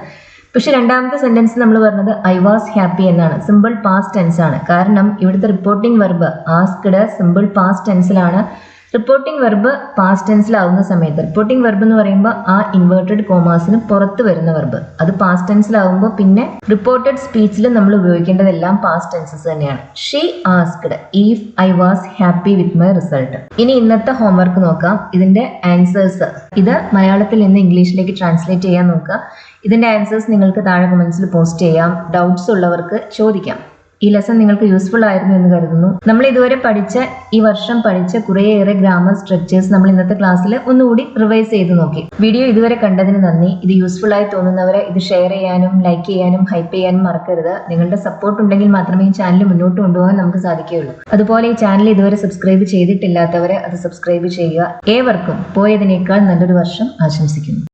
പക്ഷെ രണ്ടാമത്തെ സെന്റൻസ് നമ്മൾ പറഞ്ഞത് ഐ വാസ് ഹാപ്പി എന്നാണ്. സിമ്പിൾ പാസ്റ്റ് ടെൻസ് ആണ്. കാരണം ഇവിടുത്തെ reporting verb asked simple past ടെൻസിലാണ്. റിപ്പോർട്ടിംഗ് വെർബ് പാസ്റ്റ് ടെൻസിലാവുന്ന സമയത്ത്, റിപ്പോർട്ടിംഗ് വെർബ് എന്ന് പറയുമ്പോൾ ആ ഇൻവേർട്ടഡ് കോമാസിന് പുറത്ത് വരുന്ന വെർബ്, അത് പാസ്റ്റ് ടെൻസിലാവുമ്പോൾ പിന്നെ റിപ്പോർട്ടഡ് സ്പീച്ചിൽ നമ്മൾ ഉപയോഗിക്കേണ്ടതെല്ലാം പാസ്റ്റ് ടെൻസസ് തന്നെയാണ്. She asked if I was happy with my result. ഇനി ഇന്നത്തെ ഹോംവർക്ക് നോക്കാം. ഇതിന്റെ ആൻസേഴ്സ് ഇത് മലയാളത്തിൽ നിന്ന് ഇംഗ്ലീഷിലേക്ക് ട്രാൻസ്ലേറ്റ് ചെയ്യാൻ നോക്കുക. ഇതിന്റെ ആൻസേഴ്സ് നിങ്ങൾക്ക് താഴെ കമന്റ്സിൽ പോസ്റ്റ് ചെയ്യാം. ഡൗട്ട്സ് ഉള്ളവർക്ക് ചോദിക്കാം. ഈ ലെസൺ നിങ്ങൾക്ക് യൂസ്ഫുൾ ആയിരുന്നു എന്ന് കരുതുന്നു. നമ്മൾ ഇതുവരെ ഈ വർഷം പഠിച്ച കുറേയേറെ ഗ്രാമർ സ്ട്രക്ചേഴ്സ് നമ്മൾ ഇന്നത്തെ ക്ലാസ്സിൽ ഒന്നുകൂടി റിവൈസ് ചെയ്ത് നോക്കി. വീഡിയോ ഇതുവരെ കണ്ടതിന് നന്ദി. ഇത് യൂസ്ഫുൾ ആയി തോന്നുന്നവരെ ഇത് ഷെയർ ചെയ്യാനും ലൈക്ക് ചെയ്യാനും ഹൈപ്പ് ചെയ്യാനും മറക്കരുത്. നിങ്ങളുടെ സപ്പോർട്ട് ഉണ്ടെങ്കിൽ മാത്രമേ ഈ ചാനൽ മുന്നോട്ട് കൊണ്ടുപോകാൻ നമുക്ക് സാധിക്കുകയുള്ളൂ. അതുപോലെ ഈ ചാനൽ ഇതുവരെ സബ്സ്ക്രൈബ് ചെയ്തിട്ടില്ലാത്തവരെ അത് സബ്സ്ക്രൈബ് ചെയ്യുക. ഏവർക്കും പോയതിനേക്കാൾ നല്ലൊരു വർഷം ആശംസിക്കുന്നു.